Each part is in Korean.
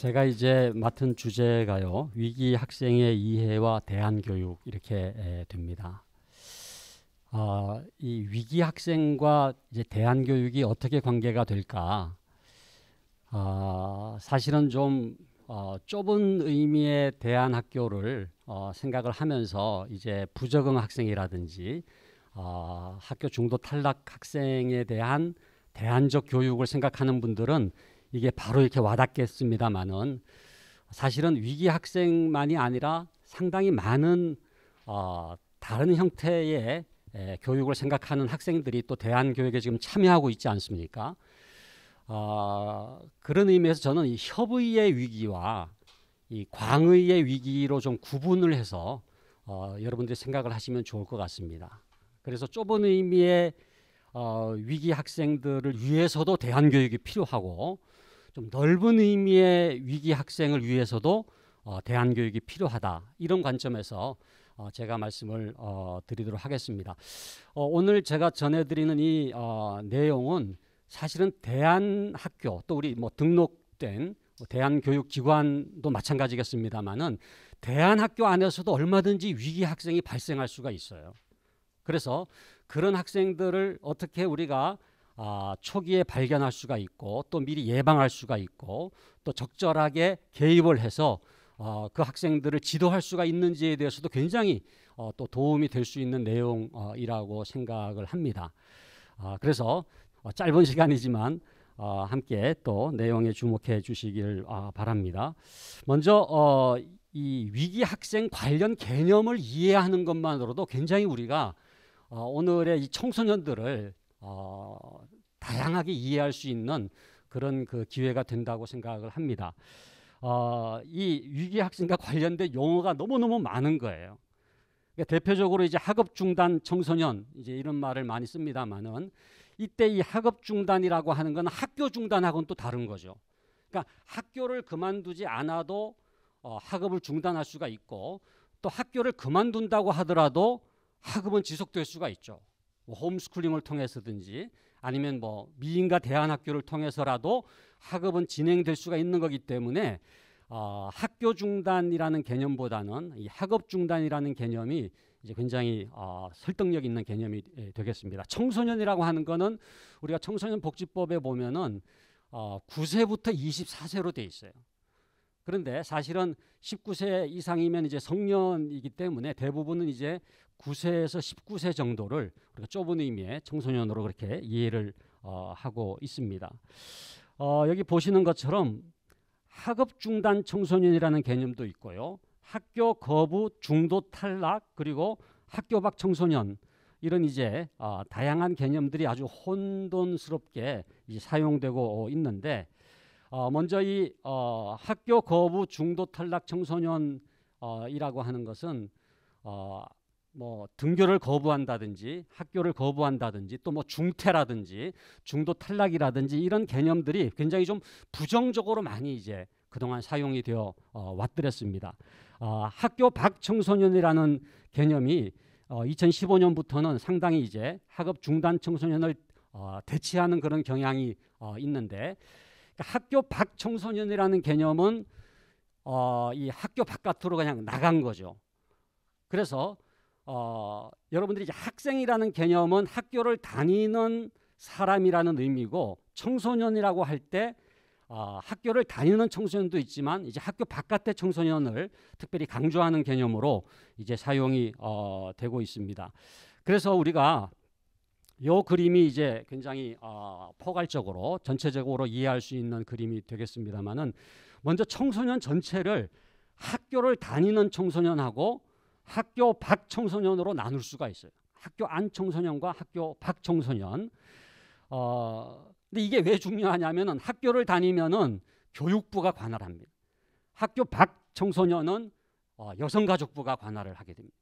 제가 이제 맡은 주제가요, 위기 학생의 이해와 대안 교육 이렇게 됩니다. 이 위기 학생과 이제 대안 교육이 어떻게 관계가 될까? 사실은 좀 좁은 의미의 대안 학교를 생각을 하면서 이제 부적응 학생이라든지 학교 중도 탈락 학생에 대한 대안적 교육을 생각하는 분들은 이게 바로 이렇게 와닿겠습니다만은, 사실은 위기 학생만이 아니라 상당히 많은 다른 형태의 교육을 생각하는 학생들이 또 대안 교육에 지금 참여하고 있지 않습니까? 그런 의미에서 저는 이 협의의 위기와 이 광의의 위기로 좀 구분을 해서 여러분들이 생각을 하시면 좋을 것 같습니다. 그래서 좁은 의미의 위기 학생들을 위해서도 대안 교육이 필요하고, 좀 넓은 의미의 위기 학생을 위해서도 대안 교육이 필요하다, 이런 관점에서 제가 말씀을 드리도록 하겠습니다. 오늘 제가 전해드리는 이 내용은 사실은 대안학교, 또 우리 등록된 대안교육기관도 마찬가지겠습니다만은, 대안학교 안에서도 얼마든지 위기 학생이 발생할 수가 있어요. 그래서 그런 학생들을 어떻게 우리가 초기에 발견할 수가 있고, 또 미리 예방할 수가 있고, 또 적절하게 개입을 해서 그 학생들을 지도할 수가 있는지에 대해서도 굉장히 또 도움이 될 수 있는 내용이라고 생각을 합니다. 그래서 짧은 시간이지만 함께 또 내용에 주목해 주시길 바랍니다. 먼저 이 위기 학생 관련 개념을 이해하는 것만으로도 굉장히 우리가 오늘의 이 청소년들을 다양하게 이해할 수 있는 그런 그 기회가 된다고 생각을 합니다. 이 위기 학생과 관련된 용어가 너무너무 많은 거예요. 그러니까 대표적으로 이제 학업 중단 청소년, 이제 이런 말을 많이 씁니다만은, 이때 이 학업 중단이라고 하는 건 학교 중단하고는 또 다른 거죠. 그러니까 학교를 그만두지 않아도 학업을 중단할 수가 있고, 또 학교를 그만둔다고 하더라도 학업은 지속될 수가 있죠. 홈스쿨링을 통해서든지 아니면 미인가 대안학교를 통해서라도 학업은 진행될 수가 있는 거기 때문에 학교 중단이라는 개념보다는 이 학업 중단이라는 개념이 이제 굉장히 설득력 있는 개념이 되겠습니다. 청소년이라고 하는 거는 우리가 청소년 복지법에 보면은 9세부터 24세로 돼 있어요. 그런데 사실은 19세 이상이면 이제 성년이기 때문에 대부분은 이제 9세에서 19세 정도를 우리가 좁은 의미의 청소년으로 그렇게 이해를 하고 있습니다. 여기 보시는 것처럼 학업 중단 청소년이라는 개념도 있고요, 학교 거부 중도 탈락, 그리고 학교 밖 청소년, 이런 이제 다양한 개념들이 아주 혼돈스럽게 이제 사용되고 있는데, 먼저 이 학교 거부 중도 탈락 청소년이라고 하는 것은 등교를 거부한다든지 학교를 거부한다든지 또 중퇴라든지 중도 탈락이라든지 이런 개념들이 굉장히 좀 부정적으로 많이 이제 그동안 사용이 되어 왔더랬습니다. 학교 밖 청소년이라는 개념이 2015년부터는 상당히 이제 학업 중단 청소년을 대체하는 그런 경향이 있는데, 학교 밖 청소년이라는 개념은 이 학교 바깥으로 그냥 나간 거죠. 그래서 여러분들이 이제 학생이라는 개념은 학교를 다니는 사람이라는 의미고, 청소년이라고 할 때 학교를 다니는 청소년도 있지만 이제 학교 바깥의 청소년을 특별히 강조하는 개념으로 이제 사용이 되고 있습니다. 그래서 우리가 이 그림이 이제 굉장히 포괄적으로 전체적으로 이해할 수 있는 그림이 되겠습니다만은, 먼저 청소년 전체를 학교를 다니는 청소년하고 학교 밖 청소년으로 나눌 수가 있어요. 학교 안 청소년과 학교 밖 청소년. 근데 이게 왜 중요하냐면은, 학교를 다니면은 교육부가 관할을 합니다. 학교 밖 청소년은 여성가족부가 관할을 하게 됩니다.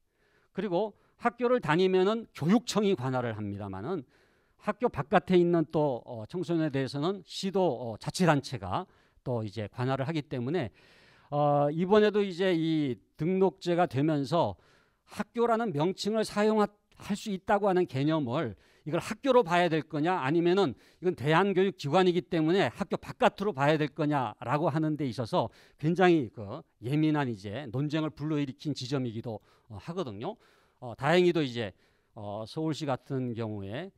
그리고 학교를 다니면은 교육청이 관할을 합니다만은, 학교 바깥에 있는 또 청소년에 대해서는 시도 자치단체가 또 이제 관할을 하기 때문에 이번에도 이제 이 등록제가 되면서 학교라는 명칭을 사용할 수 있다고 하는 개념을 이걸 학교로 봐야 될 거냐 아니면은 이건 대한교육기관이기 때문에 학교 바깥으로 봐야 될 거냐라고 하는 데 있어서 굉장히 그 예민한 이제 논쟁을 불러일으킨 지점이기도 하거든요. 다행히도 이제 서울시 같은 경우에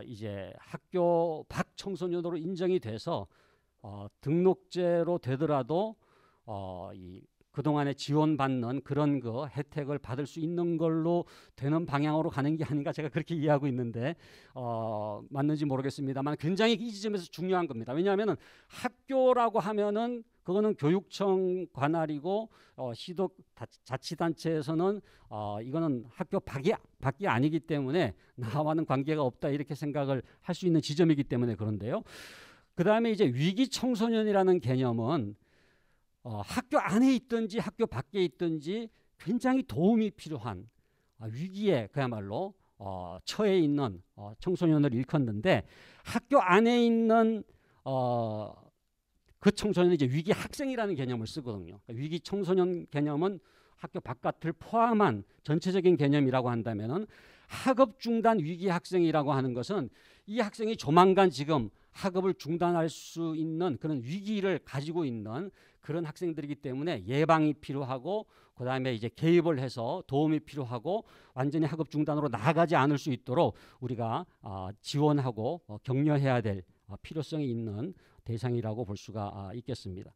이제 학교 밖 청소년으로 인정이 돼서 등록제로 되더라도 이 그동안에 지원받는 그런 그 혜택을 받을 수 있는 걸로 되는 방향으로 가는 게 아닌가 제가 그렇게 이해하고 있는데 맞는지 모르겠습니다만 굉장히 이 지점에서 중요한 겁니다. 왜냐하면은 학교라고 하면은 그거는 교육청 관할이고 시도 자치단체에서는 이거는 학교 밖이 아니기 때문에 나와는 관계가 없다 이렇게 생각을 할 수 있는 지점이기 때문에 그런데요. 그 다음에 이제 위기 청소년이라는 개념은 학교 안에 있든지 학교 밖에 있든지 굉장히 도움이 필요한 위기에 그야말로 처해 있는 청소년을 일컫는데 학교 안에 있는 그 청소년이 이제 위기 학생이라는 개념을 쓰거든요. 그러니까 위기 청소년 개념은 학교 바깥을 포함한 전체적인 개념이라고 한다면은 학업 중단 위기 학생이라고 하는 것은 이 학생이 조만간 지금 학업을 중단할 수 있는 그런 위기를 가지고 있는 그런 학생들이기 때문에 예방이 필요하고 그다음에 이제 개입을 해서 도움이 필요하고 완전히 학업 중단으로 나아가지 않을 수 있도록 우리가 지원하고 격려해야 될 필요성이 있는 대상이라고 볼 수가 있겠습니다.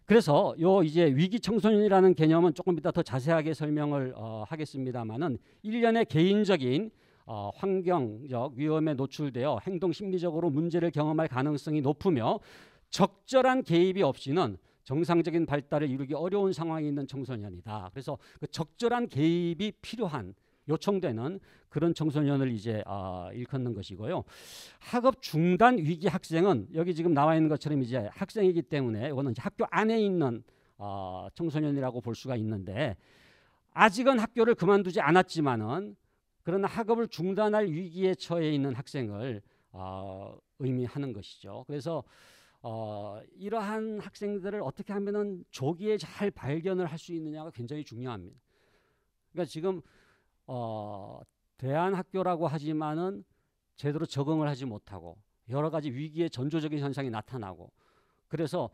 그래서 요 이제 위기 청소년이라는 개념은 조금 이따 더 자세하게 설명을 하겠습니다만은 일련의 개인적인 환경적 위험에 노출되어 행동 심리적으로 문제를 경험할 가능성이 높으며 적절한 개입이 없이는 정상적인 발달을 이루기 어려운 상황에 있는 청소년이다. 그래서 그 적절한 개입이 필요한 요청되는 그런 청소년을 이제 일컫는 것이고요. 학업 중단 위기 학생은 여기 지금 나와 있는 것처럼 이제 학생이기 때문에 이거는 이제 학교 안에 있는 청소년이라고 볼 수가 있는데 아직은 학교를 그만두지 않았지만은 그러나 학업을 중단할 위기에 처해 있는 학생을 의미하는 것이죠. 그래서 이러한 학생들을 어떻게 하면은 조기에 잘 발견을 할 수 있느냐가 굉장히 중요합니다. 그러니까 지금 대안학교라고 하지만은 제대로 적응을 하지 못하고 여러 가지 위기의 전조적인 현상이 나타나고 그래서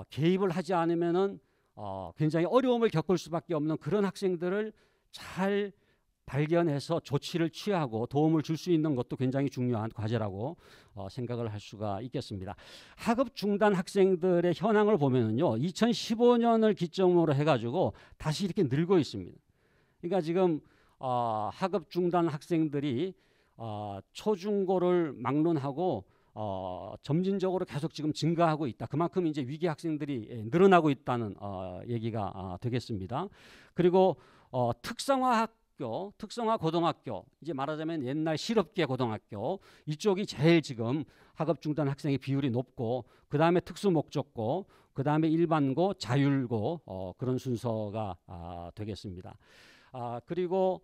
개입을 하지 않으면은 굉장히 어려움을 겪을 수밖에 없는 그런 학생들을 잘 발견해서 조치를 취하고 도움을 줄 수 있는 것도 굉장히 중요한 과제라고 생각을 할 수가 있겠습니다. 학업 중단 학생들의 현황을 보면은요, 2015년을 기점으로 해가지고 다시 이렇게 늘고 있습니다. 그러니까 지금 학업 중단 학생들이 초중고를 막론하고 점진적으로 계속 지금 증가하고 있다. 그만큼 이제 위기 학생들이 늘어나고 있다는 얘기가 되겠습니다. 그리고 특성화 고등학교, 이제 말하자면 옛날 실업계 고등학교 이쪽이 제일 지금 학업 중단 학생의 비율이 높고 그 다음에 특수목적고 그 다음에 일반고, 자율고 그런 순서가 되겠습니다. 그리고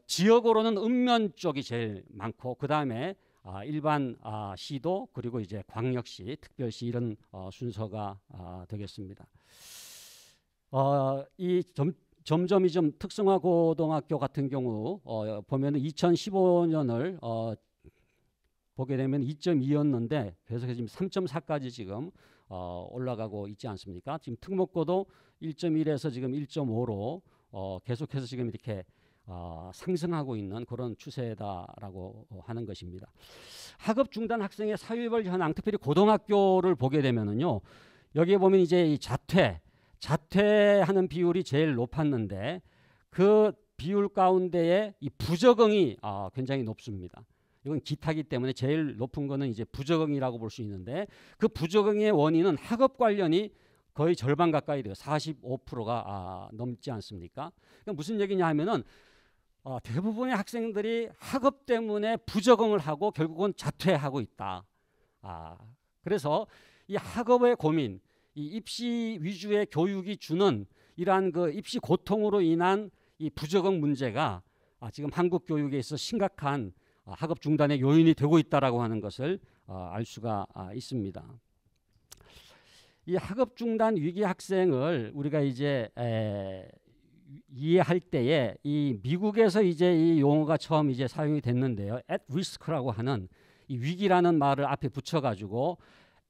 지역으로는 읍면 쪽이 제일 많고 그 다음에 일반 시도 그리고 이제 광역시, 특별시 이런 순서가 되겠습니다. 점점 특성화 고등학교 같은 경우 보면은 2015년을 보게 되면 2.2였는데 계속해서 지금 3.4까지 지금 올라가고 있지 않습니까? 지금 특목고도 1.1에서 지금 1.5로 계속해서 지금 이렇게 상승하고 있는 그런 추세다라고 하는 것입니다. 학업 중단 학생의 사회별 현황, 특별히 고등학교를 보게 되면은요, 여기에 보면 이제 이 자퇴하는 비율이 제일 높았는데 그 비율 가운데에 이 부적응이 굉장히 높습니다. 이건 기타기 때문에 제일 높은 거는 이제 부적응이라고 볼 수 있는데 그 부적응의 원인은 학업 관련이 거의 절반 가까이 돼요. 45%가 넘지 않습니까? 그러니까 무슨 얘기냐 하면은 대부분의 학생들이 학업 때문에 부적응을 하고 결국은 자퇴하고 있다. 그래서 이 학업의 고민, 이 입시 위주의 교육이 주는 이러한 그 입시 고통으로 인한 이 부적응 문제가 지금 한국 교육에 있어 심각한 학업 중단의 요인이 되고 있다라고 하는 것을 알 수가 있습니다. 이 학업 중단 위기 학생을 우리가 이제 이해할 때에 이 미국에서 이제 이 용어가 처음 이제 사용이 됐는데요. at risk라고 하는 이 위기라는 말을 앞에 붙여가지고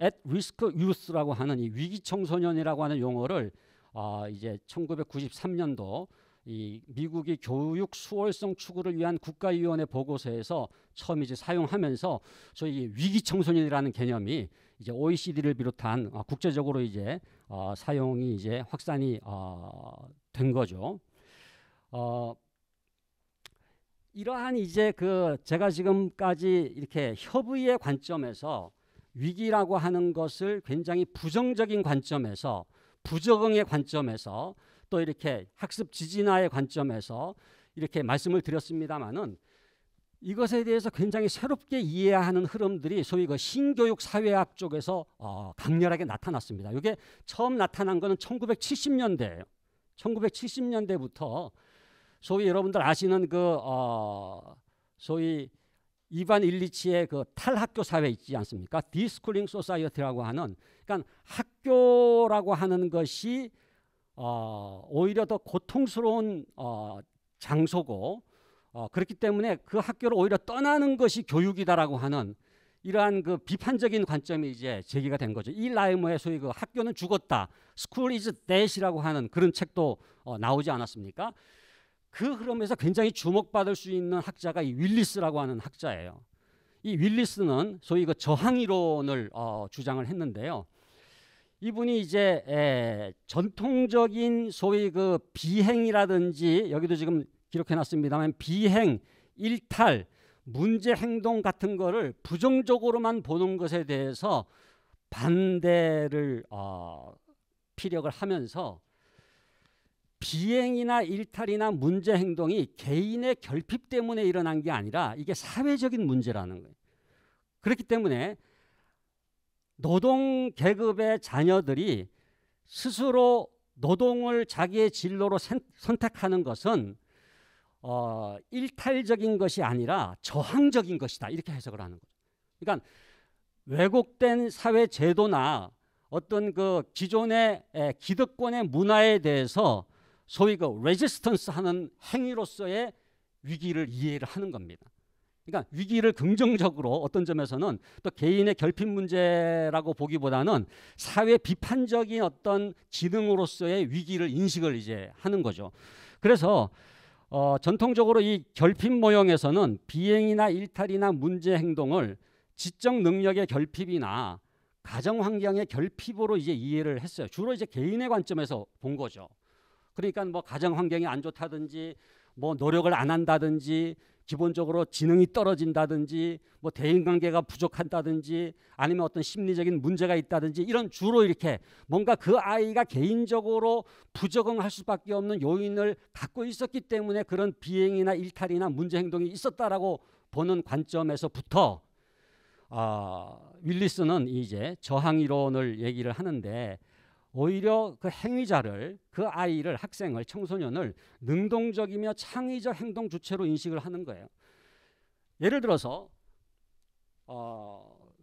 at risk youth라고 하는 이 위기 청소년이라고 하는 용어를 이제 1993년도 이 미국이 교육 수월성 추구를 위한 국가위원회 보고서에서 처음 이제 사용하면서 저희 위기 청소년이라는 개념이 이제 OECD를 비롯한 국제적으로 이제 사용이 이제 확산이 된 거죠. 이러한 이제 그 제가 지금까지 이렇게 협의의 관점에서 위기라고 하는 것을 굉장히 부정적인 관점에서 부적응의 관점에서 또 이렇게 학습 지진화의 관점에서 이렇게 말씀을 드렸습니다마는 이것에 대해서 굉장히 새롭게 이해하는 흐름들이 소위 그 신교육 사회학 쪽에서 강렬하게 나타났습니다. 이게 처음 나타난 거는 1970년대예요. 1970년대부터 소위 여러분들 아시는 그 소위 이반 일리치의 그 탈학교 사회 있지 않습니까? 디스쿨링 소사이어티라고 하는, 그러니까 학교라고 하는 것이 오히려 더 고통스러운 장소고 그렇기 때문에 그 학교를 오히려 떠나는 것이 교육이다라고 하는 이러한 그 비판적인 관점이 이제 제기가 된 거죠. 이 라이머의 소위 그 학교는 죽었다, School is dead이라고 하는 그런 책도 나오지 않았습니까? 그 흐름에서 굉장히 주목받을 수 있는 학자가 이 윌리스라고 하는 학자예요. 이 윌리스는 소위 그 저항이론을 주장을 했는데요. 이분이 이제 전통적인 소위 그 비행이라든지 여기도 지금 기록해놨습니다만 비행, 일탈, 문제 행동 같은 거를 부정적으로만 보는 것에 대해서 반대를 피력을 하면서 비행이나 일탈이나 문제 행동이 개인의 결핍 때문에 일어난 게 아니라 이게 사회적인 문제라는 거예요. 그렇기 때문에 노동 계급의 자녀들이 스스로 노동을 자기의 진로로 선택하는 것은 일탈적인 것이 아니라 저항적인 것이다, 이렇게 해석을 하는 거죠. 그러니까 왜곡된 사회 제도나 어떤 그 기존의 기득권의 문화에 대해서 소위 그 레지스턴스 하는 행위로서의 위기를 이해를 하는 겁니다. 그러니까 위기를 긍정적으로 어떤 점에서는 또 개인의 결핍 문제라고 보기보다는 사회 비판적인 어떤 기능으로서의 위기를 인식을 이제 하는 거죠. 그래서 전통적으로 이 결핍 모형에서는 비행이나 일탈이나 문제 행동을 지적 능력의 결핍이나 가정 환경의 결핍으로 이제 이해를 했어요. 주로 이제 개인의 관점에서 본 거죠. 그러니까 뭐 가정 환경이 안 좋다든지 뭐 노력을 안 한다든지 기본적으로 지능이 떨어진다든지 뭐 대인관계가 부족한다든지 아니면 어떤 심리적인 문제가 있다든지 이런 주로 이렇게 뭔가 그 아이가 개인적으로 부적응할 수밖에 없는 요인을 갖고 있었기 때문에 그런 비행이나 일탈이나 문제 행동이 있었다라고 보는 관점에서부터 윌리스는 이제 저항이론을 얘기를 하는데 오히려 그 행위자를, 그 아이를, 학생을, 청소년을 능동적이며 창의적 행동 주체로 인식을 하는 거예요. 예를 들어서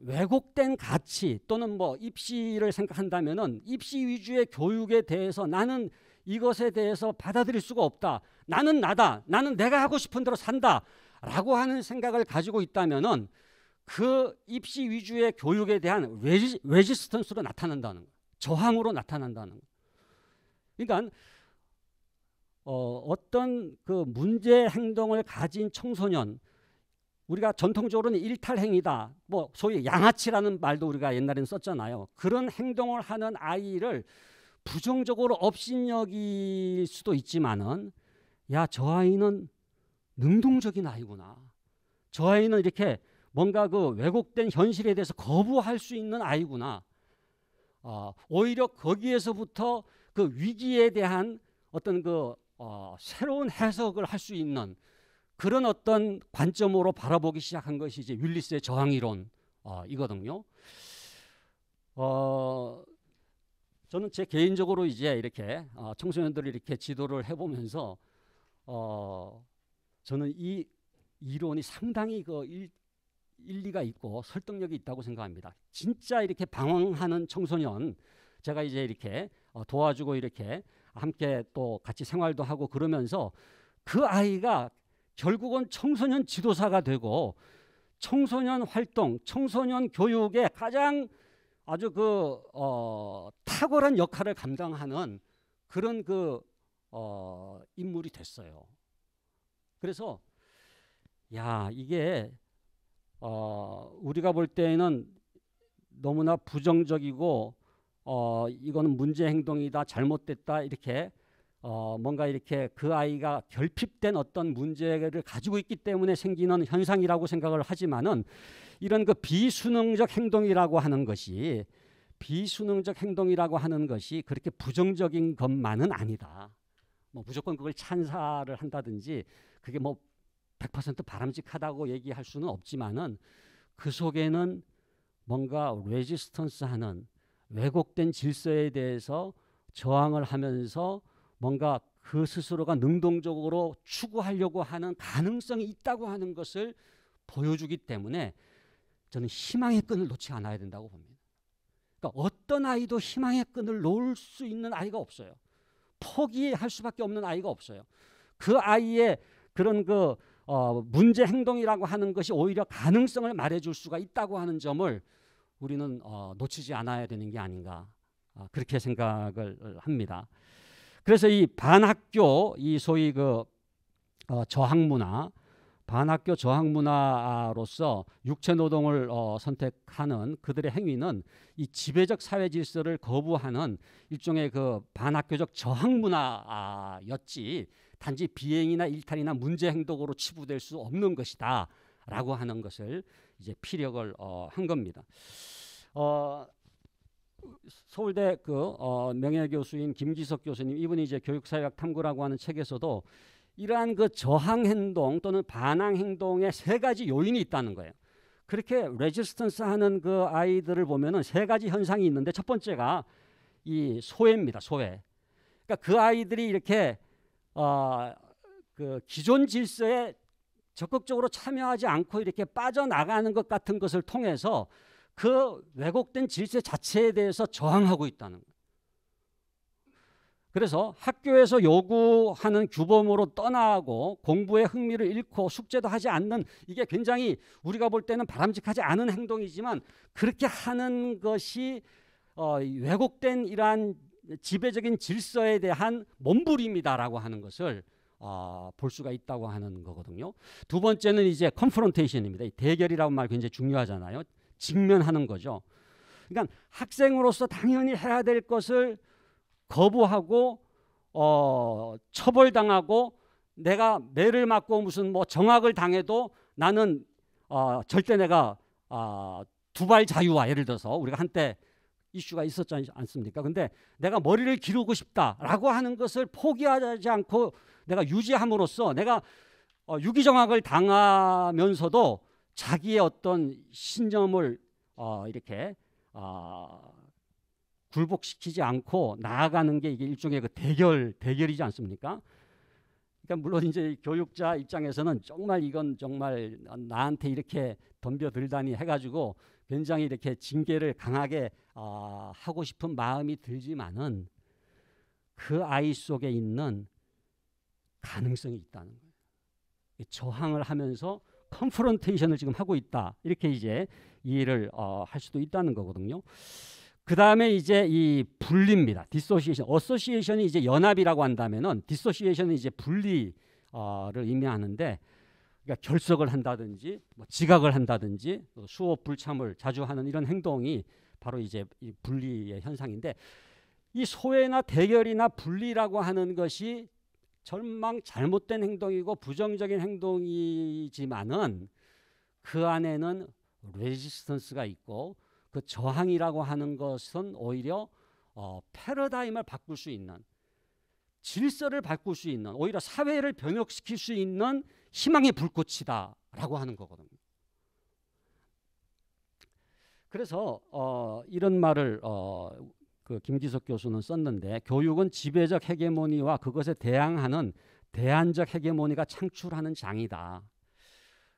왜곡된 가치 또는 뭐 입시를 생각한다면은 입시 위주의 교육에 대해서 나는 이것에 대해서 받아들일 수가 없다. 나는 나다. 나는 내가 하고 싶은 대로 산다. 라고 하는 생각을 가지고 있다면은 그 입시 위주의 교육에 대한 레지스턴스로 나타난다는 거예요. 저항으로 나타난다는 거예요. 그러니까 어떤 그 문제 행동을 가진 청소년, 우리가 전통적으로는 일탈행위다, 뭐 소위 양아치라는 말도 우리가 옛날에는 썼잖아요. 그런 행동을 하는 아이를 부정적으로 업신여길 수도 있지만은 야, 저 아이는 능동적인 아이구나. 저 아이는 이렇게 뭔가 그 왜곡된 현실에 대해서 거부할 수 있는 아이구나. 오히려 거기에서부터 그 위기에 대한 어떤 그 새로운 해석을 할 수 있는 그런 어떤 관점으로 바라보기 시작한 것이 이제 윌리스의 저항이론 이거든요. 저는 제 개인적으로 이제 이렇게 청소년들을 이렇게 지도를 해보면서 저는 이 이론이 상당히 그 일리가 있고 설득력이 있다고 생각합니다. 진짜 이렇게 방황하는 청소년, 제가 이제 이렇게 도와주고 이렇게 함께 또 같이 생활도 하고 그러면서 그 아이가 결국은 청소년 지도사가 되고 청소년 활동, 청소년 교육에 가장 아주 탁월한 역할을 감당하는 그런 인물이 됐어요. 그래서 이게 우리가 볼 때에는 너무나 부정적이고 이거는 문제 행동이다, 잘못됐다 이렇게 뭔가 이렇게 그 아이가 결핍된 어떤 문제를 가지고 있기 때문에 생기는 현상이라고 생각을 하지만은 이런 비수능적 행동이라고 하는 것이 그렇게 부정적인 것만은 아니다. 뭐 무조건 그걸 찬사를 한다든지 그게 뭐 100% 바람직하다고 얘기할 수는 없지만은 그 속에는 뭔가 레지스턴스하는 왜곡된 질서에 대해서 저항을 하면서 뭔가 그 스스로가 능동적으로 추구하려고 하는 가능성이 있다고 하는 것을 보여주기 때문에 저는 희망의 끈을 놓지 않아야 된다고 봅니다. 그러니까 어떤 아이도 희망의 끈을 놓을 수 있는 아이가 없어요. 포기할 수밖에 없는 아이가 없어요. 그 아이의 그런 문제 행동이라고 하는 것이 오히려 가능성을 말해줄 수가 있다고 하는 점을 우리는 놓치지 않아야 되는 게 아닌가 그렇게 생각을 합니다. 그래서 이 반학교 이 소위 저항문화 반학교 저항문화로서 육체노동을 선택하는 그들의 행위는 이 지배적 사회 질서를 거부하는 일종의 반학교적 저항문화였지 단지 비행이나 일탈이나 문제 행동으로 치부될 수 없는 것이다 라고 하는 것을 이제 피력을 한 겁니다. 서울대 명예교수인 김기석 교수님 이분이 이제 교육사회학 탐구라고 하는 책에서도 이러한 저항 행동 또는 반항 행동에 세 가지 요인이 있다는 거예요. 그렇게 레지스턴스 하는 그 아이들을 보면은 세 가지 현상이 있는데 첫 번째가 이 소외입니다. 소외. 그러니까 그 아이들이 이렇게 기존 질서에 적극적으로 참여하지 않고 이렇게 빠져나가는 것 같은 것을 통해서 그 왜곡된 질서 자체에 대해서 저항하고 있다는 거예요. 그래서 학교에서 요구하는 규범으로 떠나고 공부에 흥미를 잃고 숙제도 하지 않는 이게 굉장히 우리가 볼 때는 바람직하지 않은 행동이지만 그렇게 하는 것이 왜곡된 이러한 지배적인 질서에 대한 몸부림이다라고 하는 것을 볼 수가 있다고 하는 거거든요. 두 번째는 이제 컨프런테이션입니다. 대결이라는 말 굉장히 중요하잖아요. 직면하는 거죠. 그러니까 학생으로서 당연히 해야 될 것을 거부하고 처벌당하고 내가 매를 맞고 무슨 정학을 당해도 나는 절대 내가 두발 자유화 예를 들어서 우리가 한때 이슈가 있었지 않습니까? 근데 내가 머리를 기르고 싶다라고 하는 것을 포기하지 않고 내가 유지함으로써 내가 유기정학을 당하면서도 자기의 어떤 신념을 이렇게 굴복시키지 않고 나아가는 게 이게 일종의 대결이지 않습니까? 그러니까 물론 이제 교육자 입장에서는 이건 정말 나한테 이렇게 덤벼들다니 해가지고 굉장히 이렇게 징계를 강하게 하고 싶은 마음이 들지만은 그 아이 속에 있는 가능성이 있다는 거예요. 저항을 하면서 컨프런테이션을 지금 하고 있다. 이렇게 이제 이해를 할 수도 있다는 거거든요. 그 다음에 이제 이 분리입니다. 디소시에이션. 어소시에이션이 이제 연합이라고 한다면은 디소시에이션은 이제 분리를 의미하는데 그러니까 결석을 한다든지 지각을 한다든지 수업 불참을 자주 하는 이런 행동이 바로 이제 이 분리의 현상인데 이 소외나 대결이나 분리라고 하는 것이 잘못된 행동이고 부정적인 행동이지만은 그 안에는 레지스턴스가 있고 그 저항이라고 하는 것은 오히려 패러다임을 바꿀 수 있는 질서를 바꿀 수 있는 오히려 사회를 변혁시킬 수 있는 희망의 불꽃이다라고 하는 거거든요. 그래서 이런 말을 김기석 교수는 썼는데 교육은 지배적 헤게모니와 그것에 대항하는 대안적 헤게모니가 창출하는 장이다.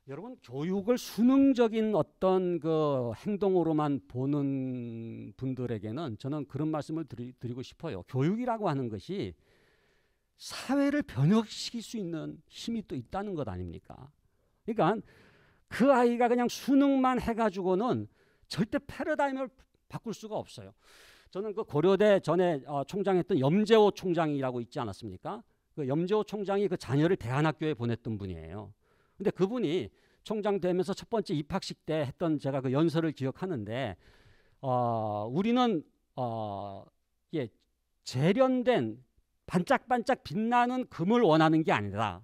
여러분, 교육을 수능적인 어떤 그 행동으로만 보는 분들에게는 저는 그런 말씀을 드리고 싶어요. 교육이라고 하는 것이 사회를 변혁시킬 수 있는 힘이 또 있다는 것 아닙니까? 그러니까 그 아이가 그냥 수능만 해가지고는 절대 패러다임을 바꿀 수가 없어요. 저는 그 고려대 전에 총장했던 염재호 총장이라고 있지 않았습니까? 그 염재호 총장이 그 자녀를 대안학교에 보냈던 분이에요. 근데 그분이 총장 되면서 첫 번째 입학식 때 했던 제가 그 연설을 기억하는데 우리는 예, 재련된 반짝반짝 빛나는 금을 원하는 게 아니라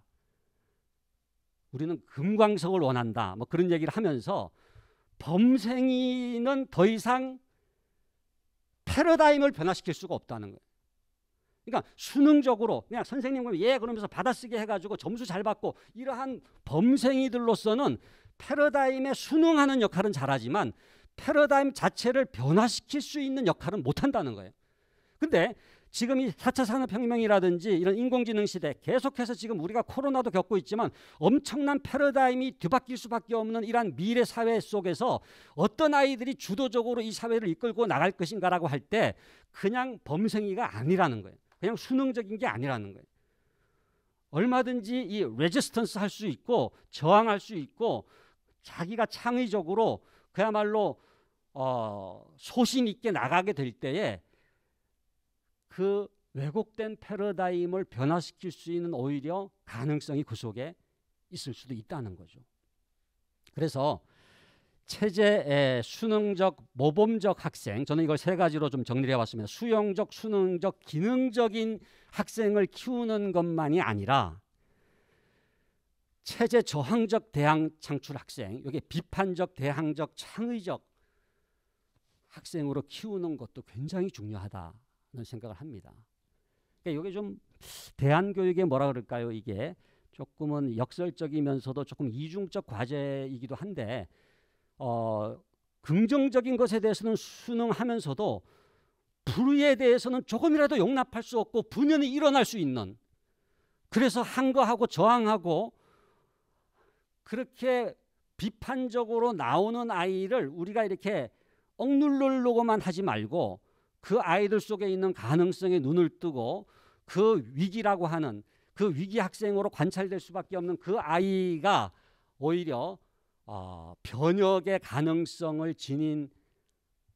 우리는 금광석을 원한다. 뭐 그런 얘기를 하면서 범생이는 더 이상 패러다임을 변화시킬 수가 없다는 거예요. 그러니까 수능적으로 그냥 선생님 예 그러면서 받아쓰기 해가지고 점수 잘 받고 이러한 범생이들로서는 패러다임에 순응하는 역할은 잘하지만 패러다임 자체를 변화시킬 수 있는 역할은 못한다는 거예요. 근데 지금 이 4차 산업혁명이라든지 이런 인공지능 시대 계속해서 지금 우리가 코로나도 겪고 있지만 엄청난 패러다임이 뒤바뀔 수밖에 없는 이러한 미래 사회 속에서 어떤 아이들이 주도적으로 이 사회를 이끌고 나갈 것인가라고 할 때 그냥 범생이가 아니라는 거예요. 그냥 수능적인 게 아니라는 거예요. 얼마든지 이 레지스턴스 할 수 있고 저항할 수 있고 자기가 창의적으로 그야말로 소신 있게 나가게 될 때에 그 왜곡된 패러다임을 변화시킬 수 있는 오히려 가능성이 그 속에 있을 수도 있다는 거죠. 그래서 체제 수능적 모범적 학생, 저는 이걸 세 가지로 좀 정리해 봤습니다. 수용적, 수능적, 기능적인 학생을 키우는 것만이 아니라 체제 저항적 대항 창출 학생, 이게 비판적, 대항적, 창의적 학생으로 키우는 것도 굉장히 중요하다는 생각을 합니다. 그러니까 이게 좀 대한교육의 뭐라 그럴까요? 이게 조금은 역설적이면서도 조금 이중적 과제이기도 한데 긍정적인 것에 대해서는 순응하면서도 불의에 대해서는 조금이라도 용납할 수 없고 분연히 일어날 수 있는, 그래서 항거하고 저항하고 그렇게 비판적으로 나오는 아이를 우리가 이렇게 억누르려고만 하지 말고 그 아이들 속에 있는 가능성에 눈을 뜨고 그 위기라고 하는 그 위기 학생으로 관찰될 수밖에 없는 그 아이가 오히려 변혁의 가능성을 지닌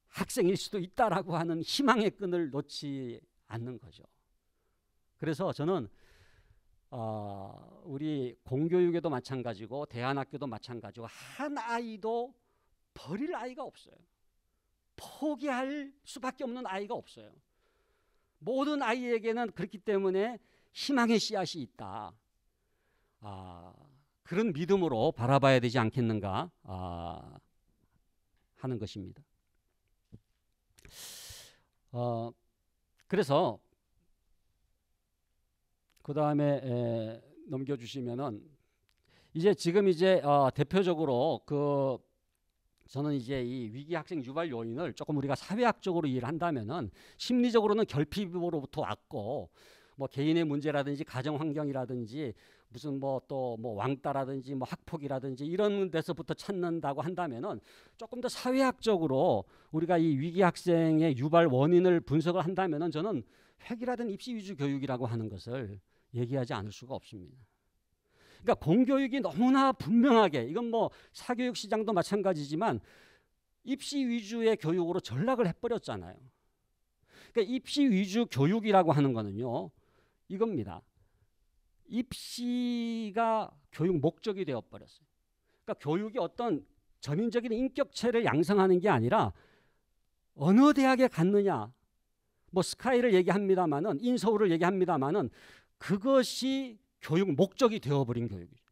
학생일 수도 있다라고 하는 희망의 끈을 놓지 않는 거죠. 그래서 저는 우리 공교육에도 마찬가지고 대안학교도 마찬가지고 한 아이도 버릴 아이가 없어요. 포기할 수밖에 없는 아이가 없어요. 모든 아이에게는 그렇기 때문에 희망의 씨앗이 있다. 그런 믿음으로 바라봐야 되지 않겠는가 하는 것입니다. 그래서 그 다음에 넘겨주시면은 이제 지금 이제 대표적으로 저는 이제 이 위기 학생 유발 요인을 조금 우리가 사회학적으로 이해를 한다면은 심리적으로는 결핍으로부터 왔고 뭐 개인의 문제라든지 가정 환경이라든지 무슨 뭐 또 뭐 왕따라든지 뭐 학폭이라든지 이런 데서부터 찾는다고 한다면은 조금 더 사회학적으로 우리가 이 위기 학생의 유발 원인을 분석을 한다면은 저는 획일화된 입시 위주 교육이라고 하는 것을 얘기하지 않을 수가 없습니다. 그러니까 공교육이 너무나 분명하게, 이건 뭐 사교육 시장도 마찬가지지만 입시 위주의 교육으로 전락을 해버렸잖아요. 그러니까 입시 위주 교육이라고 하는 거는요, 이겁니다. 입시가 교육 목적이 되어버렸어요. 그러니까 교육이 어떤 전인적인 인격체를 양성하는 게 아니라 어느 대학에 갔느냐, 뭐 스카이를 얘기합니다마는, 인서울을 얘기합니다마는 그것이 교육 목적이 되어버린 교육이죠.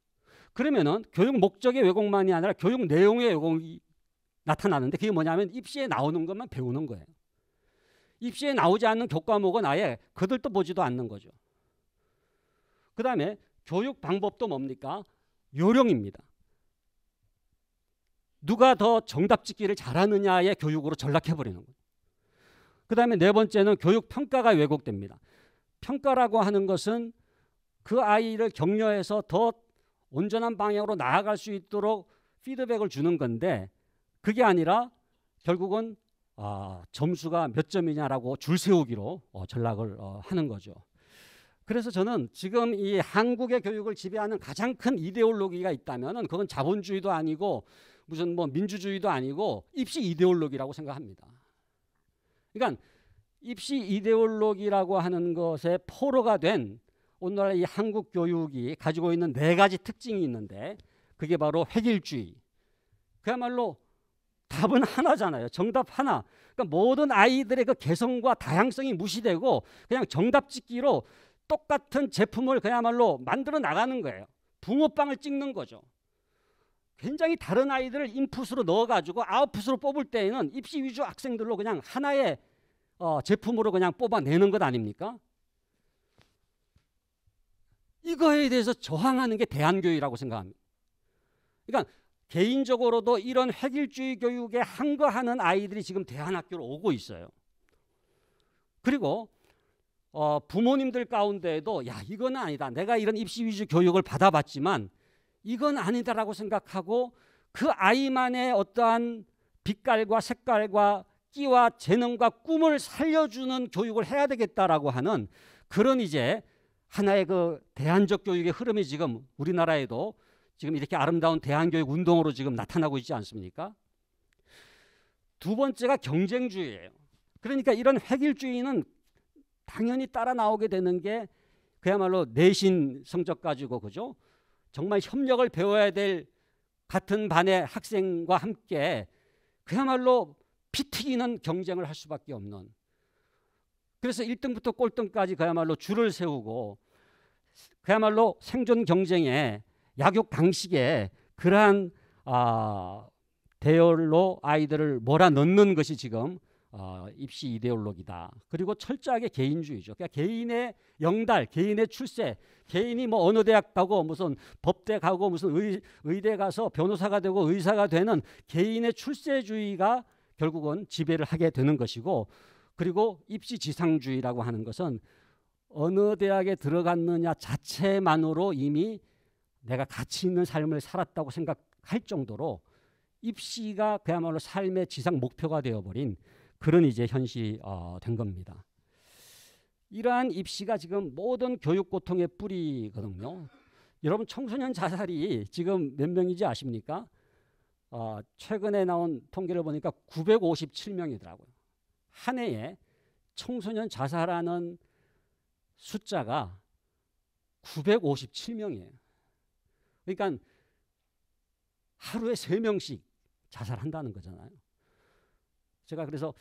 그러면은 교육 목적의 왜곡만이 아니라 교육 내용의 왜곡이 나타나는데 그게 뭐냐면 입시에 나오는 것만 배우는 거예요. 입시에 나오지 않는 교과목은 아예 그들도 보지도 않는 거죠. 그 다음에 교육 방법도 뭡니까? 요령입니다. 누가 더 정답 짓기를 잘하느냐의 교육으로 전락해버리는 거예요. 그 다음에 네 번째는 교육 평가가 왜곡됩니다. 평가라고 하는 것은 그 아이를 격려해서 더 온전한 방향으로 나아갈 수 있도록 피드백을 주는 건데 그게 아니라 결국은 점수가 몇 점이냐라고 줄 세우기로 전락을 하는 거죠. 그래서 저는 지금 이 한국의 교육을 지배하는 가장 큰 이데올로기가 있다면은 그건 자본주의도 아니고 무슨 뭐 민주주의도 아니고 입시 이데올로기라고 생각합니다. 그러니까 입시 이데올로기라고 하는 것에 포로가 된 오늘날 이 한국 교육이 가지고 있는 네 가지 특징이 있는데 그게 바로 획일주의. 그야말로 답은 하나잖아요. 정답 하나. 그러니까 모든 아이들의 그 개성과 다양성이 무시되고 그냥 정답 찍기로 똑같은 제품을 그야말로 만들어 나가는 거예요. 붕어빵을 찍는 거죠. 굉장히 다른 아이들을 인풋으로 넣어가지고 아웃풋으로 뽑을 때에는 입시 위주 학생들로 그냥 하나의 제품으로 그냥 뽑아내는 것 아닙니까? 이거에 대해서 저항하는 게 대한교육이라고 생각합니다. 그러니까 개인적으로도 이런 획일주의 교육에 항거하는 아이들이 지금 대한학교로 오고 있어요. 그리고 부모님들 가운데에도 야 이건 아니다. 내가 이런 입시 위주 교육을 받아봤지만 이건 아니다라고 생각하고 그 아이만의 어떠한 빛깔과 색깔과 끼와 재능과 꿈을 살려주는 교육을 해야 되겠다라고 하는 그런 이제 하나의 그 대안적 교육의 흐름이 지금 우리나라에도 지금 이렇게 아름다운 대안교육 운동으로 지금 나타나고 있지 않습니까? 두 번째가 경쟁주의예요. 그러니까 이런 획일주의는 당연히 따라 나오게 되는 게 그야말로 내신 성적 가지고 그죠? 정말 협력을 배워야 될 같은 반의 학생과 함께 그야말로 피 튀기는 경쟁을 할 수밖에 없는. 그래서 1등부터 꼴등까지 그야말로 줄을 세우고 그야말로 생존 경쟁에 약육 강식에 그러한 대열로 아이들을 몰아넣는 것이 지금 입시 이데올로기다. 그리고 철저하게 개인주의죠. 그러니까 개인의 영달, 개인의 출세, 개인이 뭐 어느 대학 가고 무슨 법대 가고 무슨 의대 가서 변호사가 되고 의사가 되는 개인의 출세주의가 결국은 지배를 하게 되는 것이고, 그리고 입시 지상주의라고 하는 것은 어느 대학에 들어갔느냐 자체만으로 이미 내가 가치 있는 삶을 살았다고 생각할 정도로 입시가 그야말로 삶의 지상 목표가 되어버린 그런 이제 현실이 된 겁니다. 이러한 입시가 지금 모든 교육 고통의 뿌리거든요. 여러분 청소년 자살이 지금 몇 명인지 아십니까? 최근에 나온 통계를 보니까 957명이더라고요. 한 해에 청소년 자살하는 숫자가 957명이에요. 그러니까 하루에 3명씩 자살한다는 거잖아요. 제가 그래서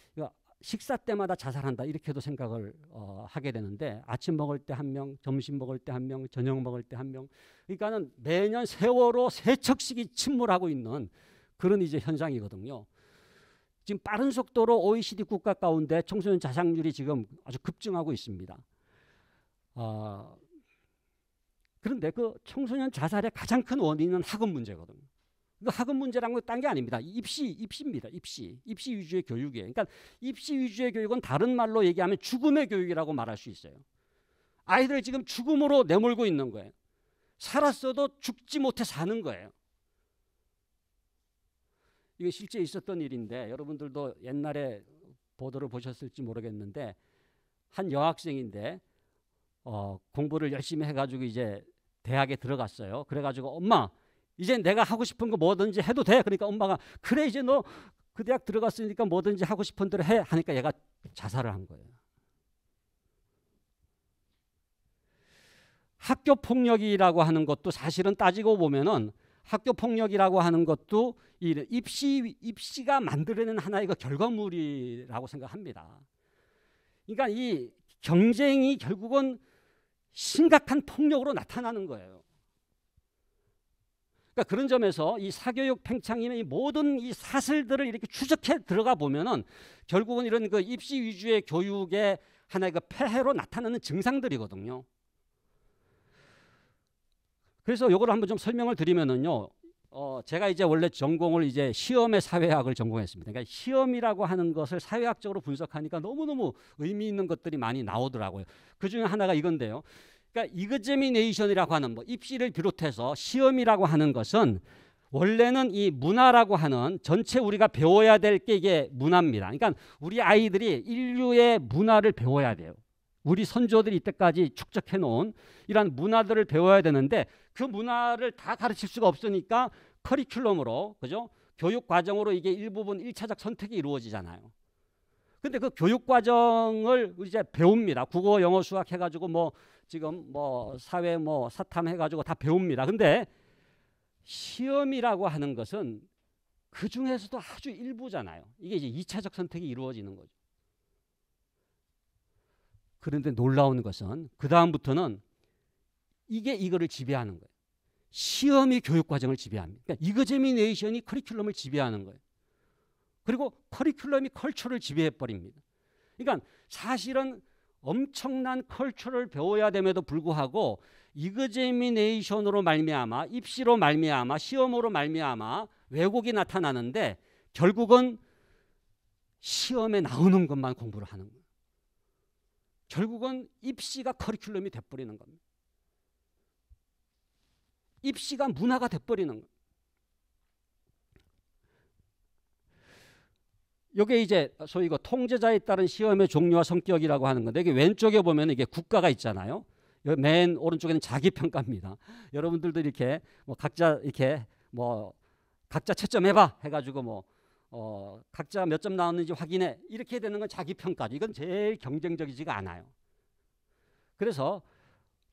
식사 때마다 자살한다 이렇게도 생각을 하게 되는데, 아침 먹을 때 1명, 점심 먹을 때 1명, 저녁 먹을 때 1명. 그러니까는 매년 세월호 3척씩이 침몰하고 있는 그런 이제 현상이거든요. 지금 빠른 속도로 OECD 국가 가운데 청소년 자살률이 지금 아주 급증하고 있습니다. 그런데 그 청소년 자살의 가장 큰 원인은 학업 문제거든요. 그 학업 문제라는 건 딴 게 아닙니다. 입시입니다. 입시 위주의 교육이에요. 그러니까 입시 위주의 교육은 다른 말로 얘기하면 죽음의 교육이라고 말할 수 있어요. 아이들 지금 죽음으로 내몰고 있는 거예요. 살았어도 죽지 못해 사는 거예요. 이게 실제 있었던 일인데 여러분들도 옛날에 보도를 보셨을지 모르겠는데, 한 여학생인데 공부를 열심히 해가지고 이제 대학에 들어갔어요. 그래가지고 엄마 이제 내가 하고 싶은 거 뭐든지 해도 돼. 그러니까 엄마가 그래 이제 너 그 대학 들어갔으니까 뭐든지 하고 싶은 대로 해 하니까 얘가 자살을 한 거예요. 학교 폭력이라고 하는 것도 사실은 따지고 보면은 학교 폭력이라고 하는 것도 이 입시가 만들어낸 하나의 그 결과물이라고 생각합니다. 그러니까 이 경쟁이 결국은 심각한 폭력으로 나타나는 거예요. 그러니까 그런 점에서 이 사교육 팽창이나 이 모든 이 사슬들을 이렇게 추적해 들어가 보면은 결국은 이런 그 입시 위주의 교육의 하나의 그 폐해로 나타나는 증상들이거든요. 그래서 요거를 한번 좀 설명을 드리면은요, 제가 이제 원래 전공을 이제 시험의 사회학을 전공했습니다. 그러니까 시험이라고 하는 것을 사회학적으로 분석하니까 너무너무 의미 있는 것들이 많이 나오더라고요. 그 중에 하나가 이건데요. 그러니까 이그제미네이션이라고 하는 뭐 입시를 비롯해서 시험이라고 하는 것은 원래는 이 문화라고 하는 전체 우리가 배워야 될 게 이게 문화입니다. 그러니까 우리 아이들이 인류의 문화를 배워야 돼요. 우리 선조들이 이때까지 축적해 놓은 이러한 문화들을 배워야 되는데 그 문화를 다 가르칠 수가 없으니까 커리큘럼으로, 그죠? 교육 과정으로 이게 일부분 1차적 선택이 이루어지잖아요. 근데 그 교육 과정을 이제 배웁니다. 국어, 영어, 수학 해가지고 뭐 지금 뭐 사회 뭐 사탐 해가지고 다 배웁니다. 근데 시험이라고 하는 것은 그 중에서도 아주 일부잖아요. 이게 이제 2차적 선택이 이루어지는 거죠. 그런데 놀라운 것은 그 다음부터는 이게 이거를 지배하는 거예요. 시험이 교육 과정을 지배합니다. 그러니까 이그제미네이션이 커리큘럼을 지배하는 거예요. 그리고 커리큘럼이 컬처를 지배해버립니다. 그러니까 사실은 엄청난 컬처를 배워야 됨에도 불구하고 이그제미네이션으로 말미암아, 입시로 말미암아, 시험으로 말미암아 왜곡이 나타나는데 결국은 시험에 나오는 것만 공부를 하는 거예요. 결국은 입시가 커리큘럼이 돼버리는 겁니다. 입시가 문화가 돼버리는 거예요. 이게 이제 소위 그 통제자에 따른 시험의 종류와 성격이라고 하는 건데, 이게 왼쪽에 보면 이게 국가가 있잖아요. 맨 오른쪽에는 자기평가입니다. 여러분들도 이렇게 뭐 각자 이렇게 뭐 각자 채점해봐 해가지고 뭐 각자 몇 점 나왔는지 확인해, 이렇게 되는 건 자기평가죠. 이건 제일 경쟁적이지가 않아요. 그래서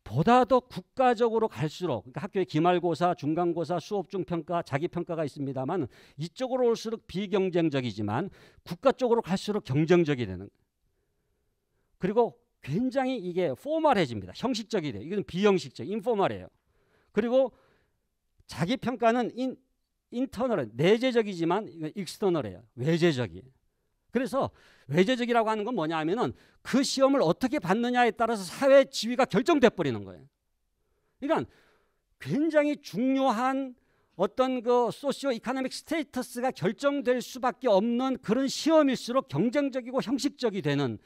보다 더 국가적으로 갈수록, 그러니까 학교에 기말고사, 중간고사, 수업중평가, 자기평가가 있습니다만 이쪽으로 올수록 비경쟁적이지만 국가 쪽으로 갈수록 경쟁적이 되는 거예요. 그리고 굉장히 이게 포멀해집니다. 형식적이 돼요. 이건 비형식적, 인포멀해요. 그리고 자기평가는 인터널, 내재적이지만 이건 익스터널해요. 외재적이에요. 그래서 외재적이라고 하는 건 뭐냐 하면은 그 시험을 어떻게 받느냐에 따라서 사회 지위가 결정돼 버리는 거예요. 그러니까 굉장히 중요한 어떤 그 소시오 이코노믹 스테이터스가 결정될 수밖에 없는 그런 시험일수록 경쟁적이고 형식적이 되는,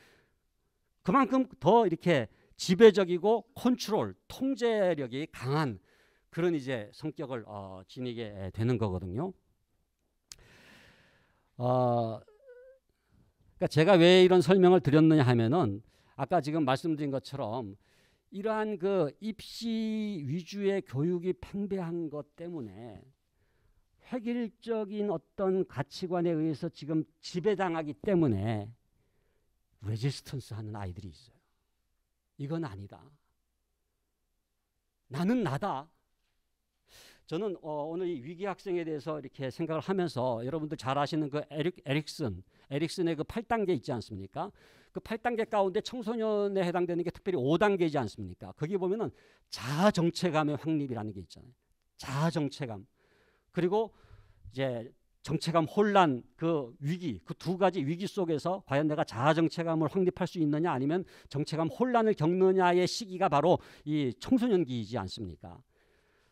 그만큼 더 이렇게 지배적이고 컨트롤, 통제력이 강한 그런 이제 성격을 지니게 되는 거거든요. 그러니까 제가 왜 이런 설명을 드렸느냐 하면은 아까 지금 말씀드린 것처럼 이러한 그 입시 위주의 교육이 팽배한 것 때문에 획일적인 어떤 가치관에 의해서 지금 지배당하기 때문에 레지스턴스 하는 아이들이 있어요. 이건 아니다. 나는 나다. 저는 오늘 이 위기 학생에 대해서 이렇게 생각을 하면서 여러분들 잘 아시는 그 에릭슨의 그 8단계 있지 않습니까? 그 8단계 가운데 청소년에 해당되는 게 특별히 5단계이지 않습니까? 거기 보면은 자아정체감의 확립이라는 게 있잖아요. 자아정체감. 그리고 이제 정체감 혼란, 그 위기, 그 두 가지 위기 속에서 과연 내가 자아정체감을 확립할 수 있느냐 아니면 정체감 혼란을 겪느냐의 시기가 바로 이 청소년기이지 않습니까?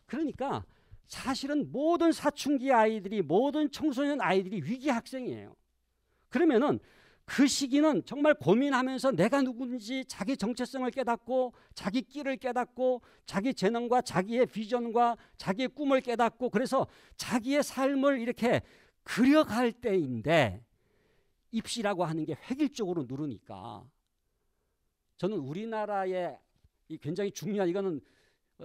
그러니까 사실은 모든 사춘기 아이들이, 모든 청소년 아이들이 위기 학생이에요. 그러면은 그 시기는 정말 고민하면서 내가 누군지 자기 정체성을 깨닫고 자기 끼를 깨닫고 자기 재능과 자기의 비전과 자기의 꿈을 깨닫고 그래서 자기의 삶을 이렇게 그려갈 때인데 입시라고 하는 게 획일적으로 누르니까 저는 우리나라의 이 굉장히 중요한, 이거는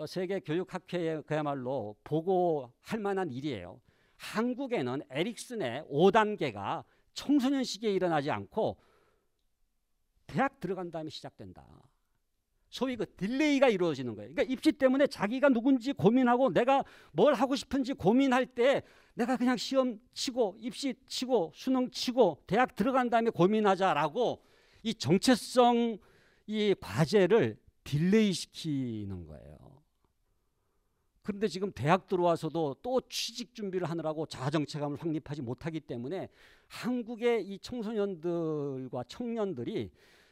세계 교육학회에 그야말로 보고할 만한 일이에요. 한국에는 에릭슨의 5단계가 청소년 시기에 일어나지 않고 대학 들어간 다음에 시작된다. 소위 그 딜레이가 이루어지는 거예요. 그러니까 입시 때문에 자기가 누군지 고민하고 내가 뭘 하고 싶은지 고민할 때 내가 그냥 시험 치고 입시 치고 수능 치고 대학 들어간 다음에 고민하자라고 이 정체성 이 과제를 딜레이 시키는 거예요. 그런데 지금 대학 들어와서도 또 취직 준비를 하느라고 자아정체감을 확립하지 못하기 때문에 한국의 이 청소년들과 청년들이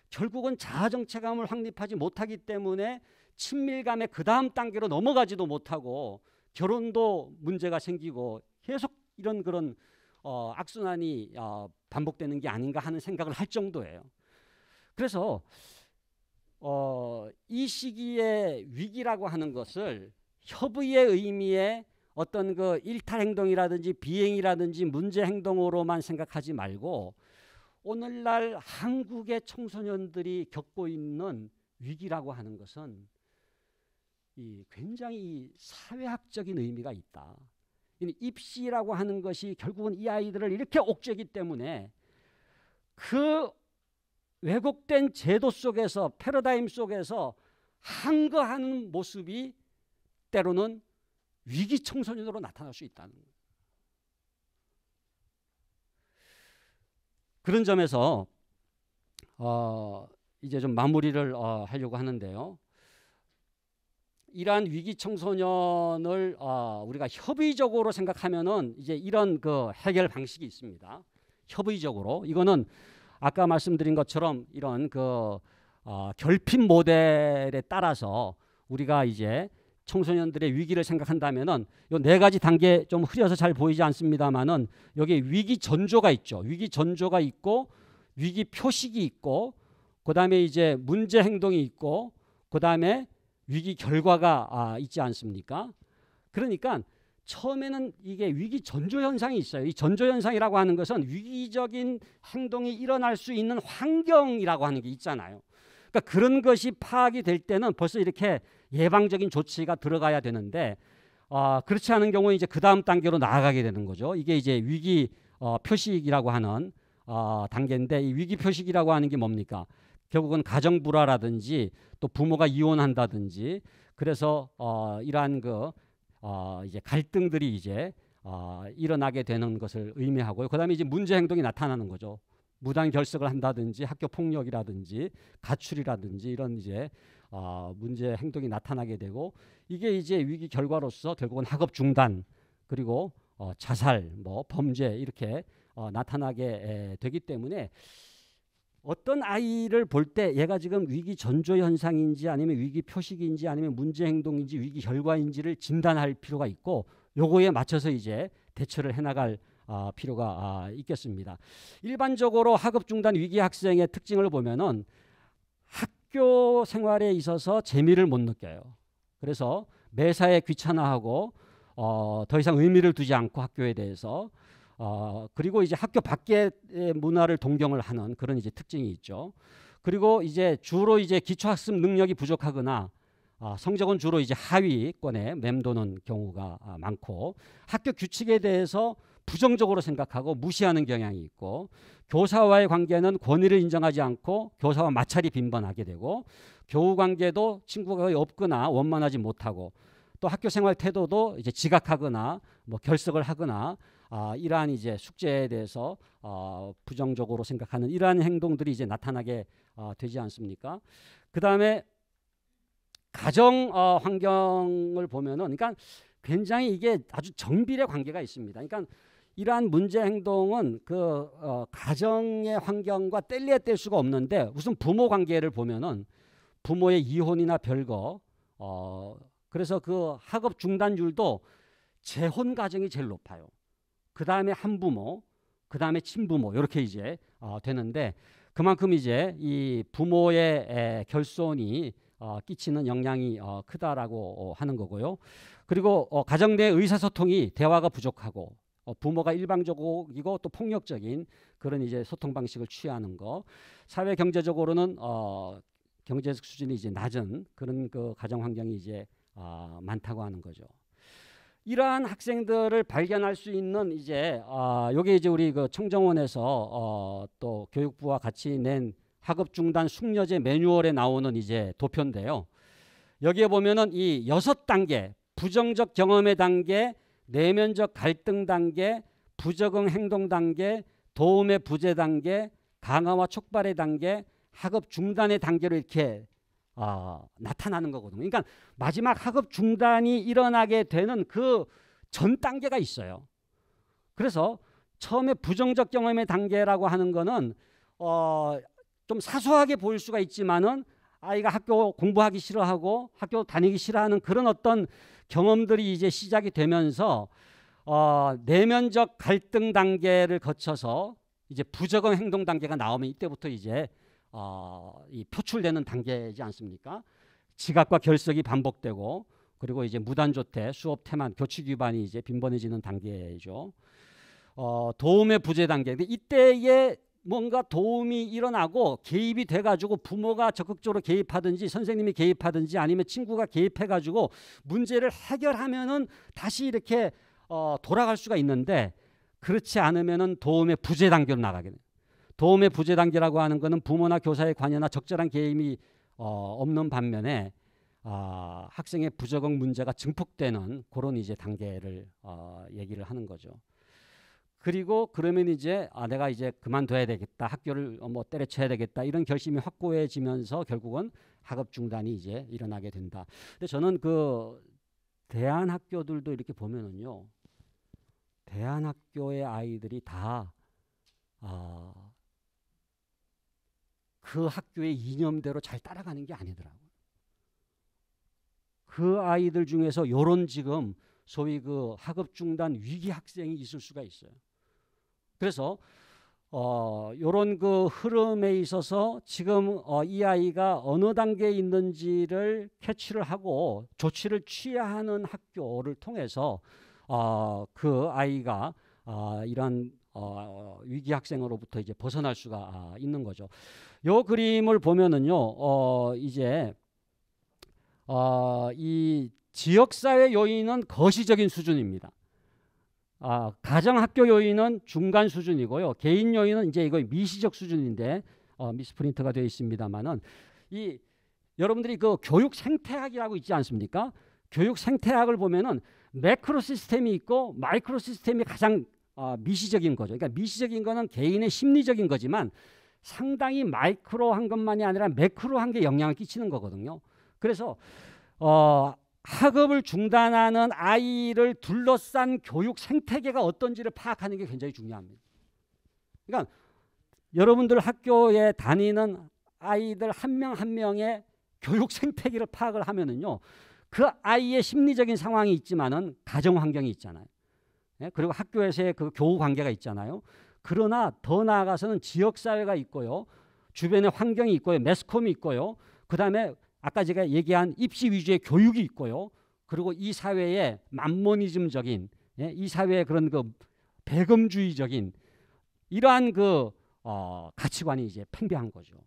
결국은 자아정체감을 확립하지 못하기 때문에 친밀감의 그 다음 단계로 넘어가지도 못하고 결혼도 문제가 생기고 계속 이런 그런 악순환이 반복되는 게 아닌가 하는 생각을 할 정도예요. 그래서 이 이 시기의 위기라고 하는 것을 협의의 의미의 어떤 그 일탈 행동이라든지 비행이라든지 문제 행동으로만 생각하지 말고 오늘날 한국의 청소년들이 겪고 있는 위기라고 하는 것은 굉장히 사회학적인 의미가 있다. 입시라고 하는 것이 결국은 이 아이들을 이렇게 옥죄기 때문에 그 왜곡된 제도 속에서 패러다임 속에서 항거하는 모습이 때로는 위기 청소년으로 나타날 수 있다는 거예요. 그런 점에서 이제 좀 마무리를 하려고 하는데요. 이러한 위기 청소년을 우리가 협의적으로 생각하면은 이제 이런 그 해결 방식이 있습니다. 협의적으로 이거는 아까 말씀드린 것처럼 이런 그 결핍 모델에 따라서 우리가 이제 청소년들의 위기를 생각한다면은 요 네 가지 단계 좀 흐려서 잘 보이지 않습니다만은 여기 위기 전조가 있죠. 위기 전조가 있고 위기 표식이 있고 그다음에 이제 문제 행동이 있고 그다음에 위기 결과가 있지 않습니까? 그러니까 처음에는 이게 위기 전조 현상이 있어요. 이 전조 현상이라고 하는 것은 위기적인 행동이 일어날 수 있는 환경이라고 하는 게 있잖아요. 그러니까 그런 것이 파악이 될 때는 벌써 이렇게 예방적인 조치가 들어가야 되는데 그렇지 않은 경우에 이제 그 다음 단계로 나아가게 되는 거죠. 이게 이제 위기 표식이라고 하는 단계인데 이 위기 표식이라고 하는 게 뭡니까? 결국은 가정 불화라든지 또 부모가 이혼한다든지 그래서 이러한 그 이제 갈등들이 이제 일어나게 되는 것을 의미하고요. 그다음에 이제 문제 행동이 나타나는 거죠. 무단 결석을 한다든지 학교 폭력이라든지 가출이라든지 이런 이제 문제 행동이 나타나게 되고 이게 이제 위기 결과로서 결국은 학업 중단 그리고 자살 뭐 범죄 이렇게 나타나게 되기 때문에 어떤 아이를 볼 때 얘가 지금 위기 전조 현상인지 아니면 위기 표식인지 아니면 문제 행동인지 위기 결과인지를 진단할 필요가 있고 요거에 맞춰서 이제 대처를 해나갈 필요가 있겠습니다. 일반적으로 학업 중단 위기 학생의 특징을 보면은 학교 생활에 있어서 재미를 못 느껴요. 그래서 매사에 귀찮아하고 더 이상 의미를 두지 않고 학교에 대해서 그리고 이제 학교 밖의 문화를 동경을 하는 그런 이제 특징이 있죠. 그리고 이제 주로 이제 기초학습 능력이 부족하거나 성적은 주로 이제 하위권에 맴도는 경우가 많고 학교 규칙에 대해서 부정적으로 생각하고 무시하는 경향이 있고 교사와의 관계는 권위를 인정하지 않고 교사와 마찰이 빈번하게 되고 교우 관계도 친구가 거의 없거나 원만하지 못하고 또 학교 생활 태도도 이제 지각하거나 뭐 결석을 하거나 이러한 이제 숙제에 대해서 부정적으로 생각하는 이러한 행동들이 이제 나타나게 되지 않습니까? 그 다음에 가정 환경을 보면은 그러니까 굉장히 이게 아주 정비례 관계가 있습니다. 그러니까 이러한 문제 행동은 그 가정의 환경과 뗄래야 뗄 수가 없는데 우선 부모 관계를 보면은 부모의 이혼이나 별거 그래서 그 학업 중단율도 재혼 가정이 제일 높아요. 그 다음에 한부모, 그 다음에 친부모 이렇게 이제 되는데 그만큼 이제 이 부모의 결손이 끼치는 영향이 크다라고 하는 거고요. 그리고 가정 내 의사소통이 대화가 부족하고 부모가 일방적이고 또 폭력적인 그런 이제 소통 방식을 취하는 거, 사회 경제적으로는 경제적 수준이 이제 낮은 그런 그 가정 환경이 이제 많다고 하는 거죠. 이러한 학생들을 발견할 수 있는 이제 요게 이제 우리 그 청정원에서 또 교육부와 같이 낸 학업 중단 숙려제 매뉴얼에 나오는 이제 도표인데요. 여기에 보면은 이 6단계 부정적 경험의 단계, 내면적 갈등 단계, 부적응 행동 단계, 도움의 부재 단계, 강화와 촉발의 단계, 학업 중단의 단계로 이렇게 나타나는 거거든요. 그러니까 마지막 학업 중단이 일어나게 되는 그 전 단계가 있어요. 그래서 처음에 부정적 경험의 단계라고 하는 거는 좀 사소하게 보일 수가 있지만은 아이가 학교 공부하기 싫어하고 학교 다니기 싫어하는 그런 어떤 경험들이 이제 시작이 되면서 내면적 갈등 단계를 거쳐서 이제 부적응 행동 단계가 나오면 이때부터 이제 이 표출되는 단계이지 않습니까? 지각과 결석이 반복되고 그리고 이제 무단조퇴, 수업 태만, 교칙 위반이 이제 빈번해지는 단계죠. 도움의 부재 단계. 근데 이때에 뭔가 도움이 일어나고 개입이 돼가지고 부모가 적극적으로 개입하든지 선생님이 개입하든지 아니면 친구가 개입해가지고 문제를 해결하면은 다시 이렇게 돌아갈 수가 있는데 그렇지 않으면은 도움의 부재 단계로 나가게 돼요. 도움의 부재 단계라고 하는 것은 부모나 교사의 관여나 적절한 개입이 없는 반면에 학생의 부적응 문제가 증폭되는 그런 이제 단계를 얘기를 하는 거죠. 그리고 그러면 이제 내가 이제 그만둬야 되겠다, 학교를 뭐 때려쳐야 되겠다 이런 결심이 확고해지면서 결국은 학업 중단이 이제 일어나게 된다. 근데 저는 그 대안학교들도 이렇게 보면은요, 대안학교의 아이들이 다 그 학교의 이념대로 잘 따라가는 게 아니더라고요. 그 아이들 중에서 요런 지금 소위 그 학업 중단 위기 학생이 있을 수가 있어요. 그래서 요런 그 흐름에 있어서 지금 이 아이가 어느 단계에 있는지를 캐치를 하고 조치를 취해야 하는 학교를 통해서 그 아이가 이런 위기 학생으로부터 이제 벗어날 수가 있는 거죠. 요 그림을 보면은요, 이제 이 지역사회 요인은 거시적인 수준입니다. 가정학교 요인은 중간 수준이고요. 개인 요인은 이제 이거 미시적 수준인데 미스프린트가 되어 있습니다만은 이 여러분들이 그 교육 생태학이라고 있지 않습니까? 교육 생태학을 보면은 매크로 시스템이 있고 마이크로 시스템이 가장 미시적인 거죠. 그러니까 미시적인 거는 개인의 심리적인 거지만 상당히 마이크로한 것만이 아니라 매크로한 게 영향을 끼치는 거거든요. 그래서 학업을 중단하는 아이를 둘러싼 교육 생태계가 어떤지를 파악하는 게 굉장히 중요합니다. 그러니까 여러분들 학교에 다니는 아이들 한 명 한 명의 교육 생태계를 파악을 하면은요, 그 아이의 심리적인 상황이 있지만은 가정 환경이 있잖아요. 그리고 학교에서의 그 교우 관계가 있잖아요. 그러나 더 나아가서는 지역 사회가 있고요, 주변에 환경이 있고요, 매스컴이 있고요, 그 다음에 아까 제가 얘기한 입시 위주의 교육이 있고요. 그리고 이 사회의 만모니즘적인, 이 사회의 그런 그 배금주의적인 이러한 그 가치관이 이제 팽배한 거죠.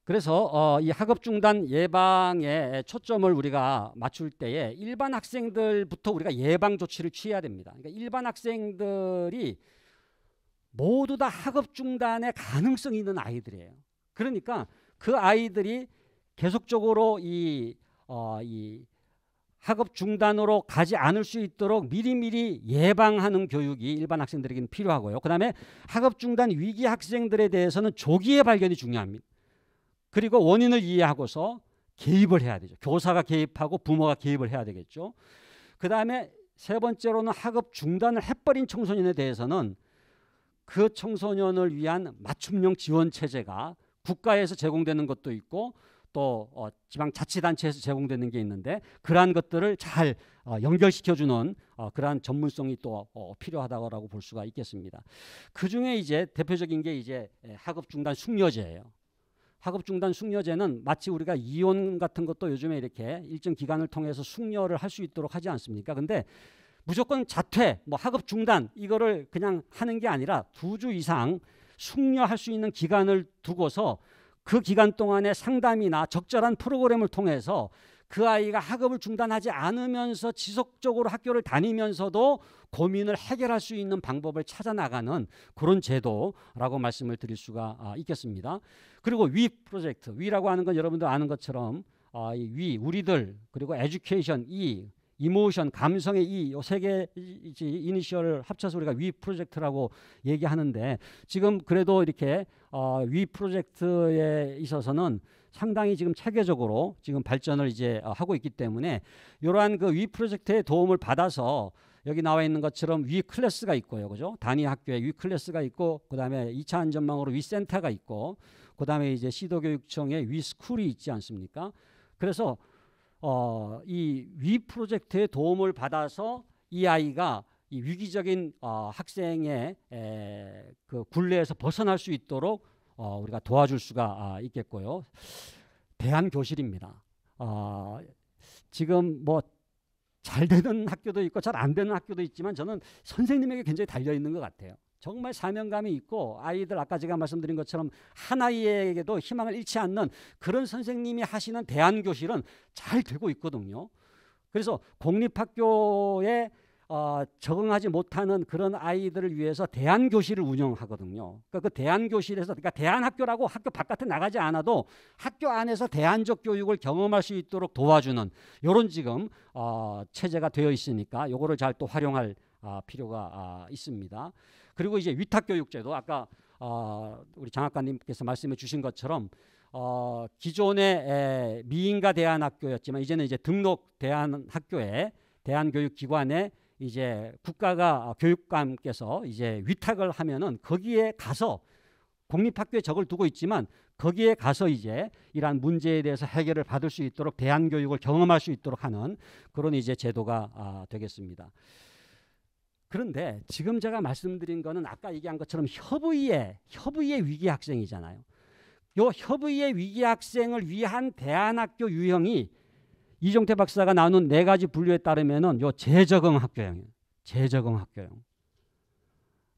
그래서 이 학업 중단 예방에 초점을 우리가 맞출 때에 일반 학생들부터 우리가 예방 조치를 취해야 됩니다. 그러니까 일반 학생들이 모두 다 학업 중단의 가능성이 있는 아이들이에요. 그러니까 그 아이들이 계속적으로 이 학업 중단으로 가지 않을 수 있도록 미리미리 예방하는 교육이 일반 학생들에게는 필요하고요. 그 다음에 학업 중단 위기 학생들에 대해서는 조기의 발견이 중요합니다. 그리고 원인을 이해하고서 개입을 해야 되죠. 교사가 개입하고 부모가 개입을 해야 되겠죠. 그 다음에 세 번째로는 학업 중단을 해버린 청소년에 대해서는 그 청소년을 위한 맞춤형 지원 체제가 국가에서 제공되는 것도 있고 또 지방자치단체에서 제공되는 게 있는데 그러한 것들을 잘 연결시켜주는 그러한 전문성이 또 필요하다고 볼 수가 있겠습니다. 그 중에 이제 대표적인 게 이제 학업 중단 숙려제예요. 학업 중단 숙려제는 마치 우리가 이혼 같은 것도 요즘에 이렇게 일정 기간을 통해서 숙려를 할 수 있도록 하지 않습니까? 근데 무조건 자퇴, 뭐 학업 중단 이거를 그냥 하는 게 아니라 2주 이상 숙려할 수 있는 기간을 두고서 그 기간 동안에 상담이나 적절한 프로그램을 통해서 그 아이가 학업을 중단하지 않으면서 지속적으로 학교를 다니면서도 고민을 해결할 수 있는 방법을 찾아 나가는 그런 제도라고 말씀을 드릴 수가 있겠습니다. 그리고 위 프로젝트, 위라고 하는 건 여러분도 아는 것처럼 위, 우리들, 그리고 에듀케이션, 이모션, 감성의 이 세 개 이니셜을 합쳐서 우리가 위 프로젝트라고 얘기하는데 지금 그래도 이렇게 위 프로젝트에 있어서는 상당히 지금 체계적으로 지금 발전을 이제 하고 있기 때문에 이러한 그 위 프로젝트의 도움을 받아서 여기 나와 있는 것처럼 위 클래스가 있고요, 그죠? 단위 학교에 위 클래스가 있고 그 다음에 2차 안전망으로 위 센터가 있고 그 다음에 이제 시도교육청에 위 스쿨이 있지 않습니까? 그래서 이 위 프로젝트의 도움을 받아서 이 아이가 이 위기적인 학생의 그 굴레에서 벗어날 수 있도록 우리가 도와줄 수가 있겠고요. 대안교실입니다. 지금 뭐 잘 되는 학교도 있고 잘 안 되는 학교도 있지만 저는 선생님에게 굉장히 달려 있는 것 같아요. 정말 사명감이 있고 아이들 아까 제가 말씀드린 것처럼 한 아이에게도 희망을 잃지 않는 그런 선생님이 하시는 대안교실은 잘 되고 있거든요. 그래서 공립학교에 적응하지 못하는 그런 아이들을 위해서 대안교실을 운영하거든요. 그러니까 그 대안교실에서, 그러니까 대안학교라고 학교 바깥에 나가지 않아도 학교 안에서 대안적 교육을 경험할 수 있도록 도와주는 이런 지금 체제가 되어 있으니까 이거를 잘 또 활용할 필요가 있습니다. 그리고 이제 위탁교육제도 아까 우리 장학관님께서 말씀해 주신 것처럼 기존의 미인가 대안학교였지만 이제는 이제 등록 대안학교에 대안교육기관에 이제 국가가 교육감께서 이제 위탁을 하면은 거기에 가서 공립학교에 적을 두고 있지만 거기에 가서 이제 이러한 문제에 대해서 해결을 받을 수 있도록 대안교육을 경험할 수 있도록 하는 그런 이제 제도가 되겠습니다. 그런데 지금 제가 말씀드린 거는 아까 얘기한 것처럼 협의의 위기 학생이잖아요. 요 협의의 위기 학생을 위한 대안학교 유형이 이종태 박사가 나눈 4가지 분류에 따르면은 요 재적응 학교형이에요. 재적응 학교형.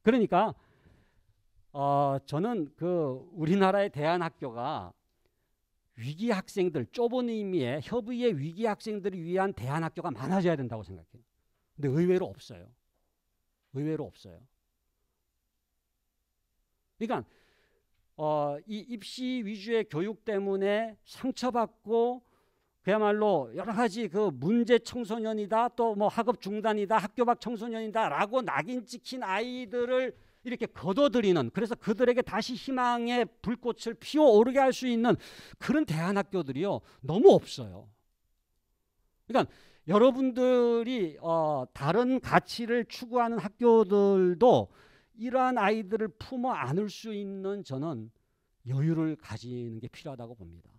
그러니까 저는 그 우리나라의 대안학교가 위기 학생들, 좁은 의미의 협의의 위기 학생들을 위한 대안학교가 많아져야 된다고 생각해요. 근데 의외로 없어요. 의외로 없어요. 그러니까 이 입시 위주의 교육 때문에 상처받고 그야말로 여러 가지 그 문제 청소년이다, 또 뭐 학업 중단이다, 학교 밖 청소년이다라고 낙인 찍힌 아이들을 이렇게 거둬들이는, 그래서 그들에게 다시 희망의 불꽃을 피워오르게 할 수 있는 그런 대안학교들이요 너무 없어요. 그러니까 여러분들이 다른 가치를 추구하는 학교들도 이러한 아이들을 품어 안을 수 있는 저는 여유를 가지는 게 필요하다고 봅니다.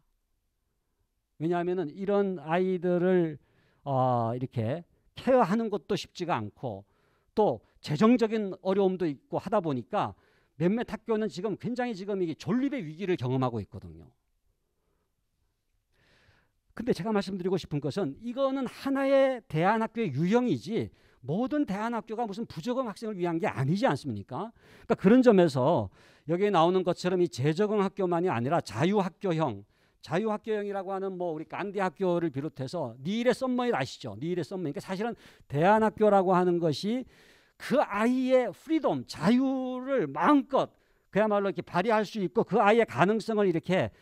왜냐하면 이런 아이들을 이렇게 케어하는 것도 쉽지가 않고 또 재정적인 어려움도 있고 하다 보니까 몇몇 학교는 지금 굉장히 지금 이게 존립의 위기를 경험하고 있거든요. 근데 제가 말씀드리고 싶은 것은 이거는 하나의 대안학교의 유형이지 모든 대안학교가 무슨 부적응 학생을 위한 게 아니지 않습니까? 그러니까 그런 점에서 여기에 나오는 것처럼 이 재적응 학교만이 아니라 자유학교형이라고 하는 뭐 우리 간디 학교를 비롯해서 니일의 썸머잇 아시죠? 니일의 썸머잇. 그러니까 사실은 대안학교라고 하는 것이 그 아이의 프리덤, 자유를 마음껏 그야말로 이렇게 발휘할 수 있고 그 아이의 가능성을 이렇게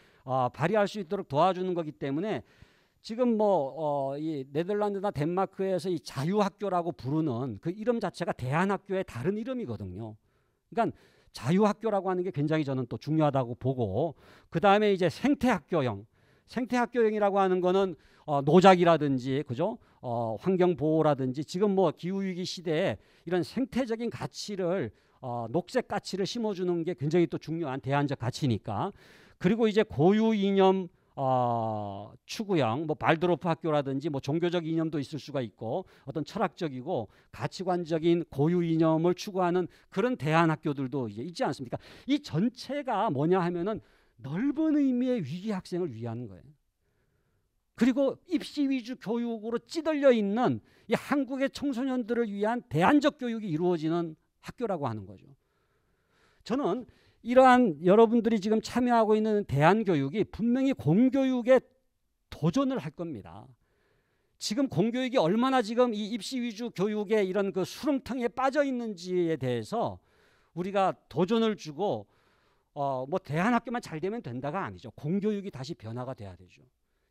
발휘할 수 있도록 도와주는 거기 때문에 지금 이 네덜란드나 덴마크에서 이 자유학교라고 부르는 그 이름 자체가 대안학교의 다른 이름이거든요. 그러니까 자유학교라고 하는 게 굉장히 저는 또 중요하다고 보고, 그 다음에 이제 생태학교형이라고 하는 거는 노작이라든지 그죠? 환경보호라든지 지금 뭐 기후위기 시대에 이런 생태적인 가치를 녹색 가치를 심어주는 게 굉장히 또 중요한 대안적 가치니까. 그리고 이제 고유 이념 추구형, 뭐 발드로프 학교라든지 뭐 종교적 이념도 있을 수가 있고 어떤 철학적이고 가치관적인 고유 이념을 추구하는 그런 대안학교들도 이제 있지 않습니까? 이 전체가 뭐냐 하면은 넓은 의미의 위기 학생을 위한 거예요. 그리고 입시 위주 교육으로 찌들려 있는 이 한국의 청소년들을 위한 대안적 교육이 이루어지는 학교라고 하는 거죠. 저는 이러한 여러분들이 지금 참여하고 있는 대안교육이 분명히 공교육에 도전을 할 겁니다. 지금 공교육이 얼마나 지금 이 입시 위주 교육의 이런 그 수렁텅이에 빠져 있는지에 대해서 우리가 도전을 주고 뭐 대안학교만 잘 되면 된다가 아니죠. 공교육이 다시 변화가 돼야 되죠.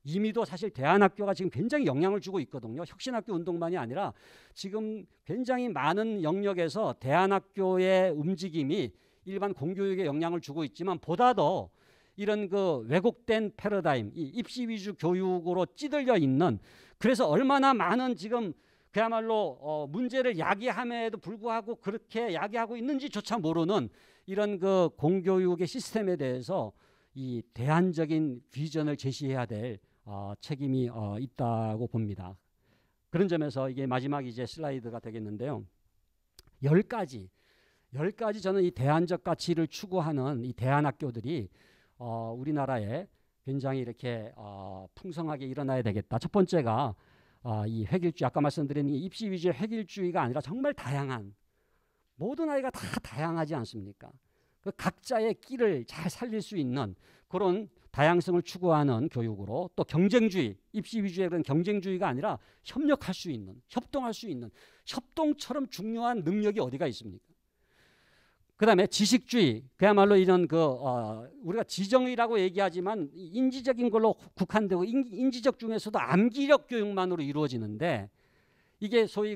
이미도 사실 대안학교가 지금 굉장히 영향을 주고 있거든요. 혁신학교 운동만이 아니라 지금 굉장히 많은 영역에서 대안학교의 움직임이 일반 공교육에 영향을 주고 있지만 보다 더 이런 그 왜곡된 패러다임, 이 입시 위주 교육으로 찌들려 있는, 그래서 얼마나 많은 지금 그야말로 문제를 야기함에도 불구하고 그렇게 야기하고 있는지조차 모르는 이런 그 공교육의 시스템에 대해서 이 대안적인 비전을 제시해야 될 책임이 있다고 봅니다. 그런 점에서 이게 마지막 이제 슬라이드가 되겠는데요. 10가지 10가지 저는 이 대안적 가치를 추구하는 이 대안학교들이 우리나라에 굉장히 이렇게 풍성하게 일어나야 되겠다. 첫 번째가 이 획일주의, 아까 말씀드린 이 입시 위주의 획일주의가 아니라 정말 다양한, 모든 아이가 다 다양하지 않습니까? 그 각자의 끼를 잘 살릴 수 있는 그런 다양성을 추구하는 교육으로, 또 경쟁주의, 입시 위주의 그런 경쟁주의가 아니라 협력할 수 있는, 협동할 수 있는, 협동처럼 중요한 능력이 어디가 있습니까? 그 다음에 지식주의, 그야말로 이런 우리가 지정의라고 얘기하지만 인지적인 걸로 국한되고 인지적 중에서도 암기력 교육만으로 이루어지는데, 이게 소위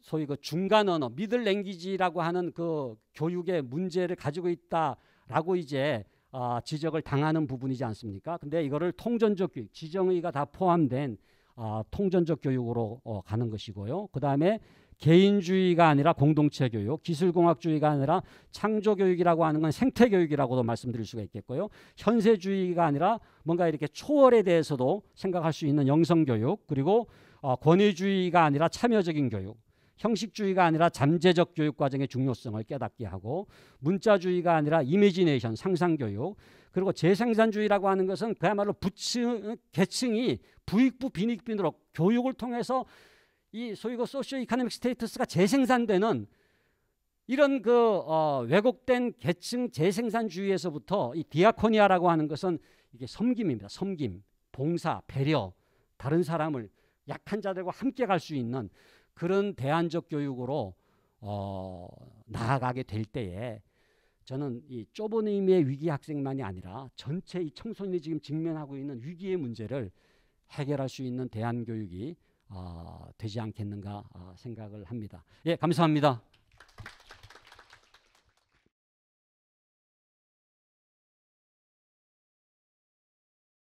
소위 중간 언어, 미들 랭귀지라고 하는 그 교육의 문제를 가지고 있다라고 이제 지적을 당하는 부분이지 않습니까? 근데 이거를 통전적 교육, 지정의가 다 포함된 통전적 교육으로 가는 것이고요. 그 다음에 개인주의가 아니라 공동체 교육, 기술공학주의가 아니라 창조교육이라고 하는 건 생태교육이라고도 말씀드릴 수가 있겠고요. 현세주의가 아니라 뭔가 이렇게 초월에 대해서도 생각할 수 있는 영성교육, 그리고 권위주의가 아니라 참여적인 교육, 형식주의가 아니라 잠재적 교육 과정의 중요성을 깨닫게 하고, 문자주의가 아니라 이미지네이션, 상상교육, 그리고 재생산주의라고 하는 것은 그야말로 계층이 부익부 빈익빈으로 교육을 통해서 이 소위 소시오 이코노믹 스테이터스가 재생산되는 이런 왜곡된 계층 재생산주의에서부터 이 디아코니아라고 하는 것은 이게 섬김입니다. 섬김, 봉사, 배려, 다른 사람을, 약한 자들과 함께 갈 수 있는 그런 대안적 교육으로 나아가게 될 때에, 저는 이 좁은 의미의 위기 학생만이 아니라 전체 이 청소년이 지금 직면하고 있는 위기의 문제를 해결할 수 있는 대안 교육이 되지 않겠는가 생각을 합니다. 예, 감사합니다.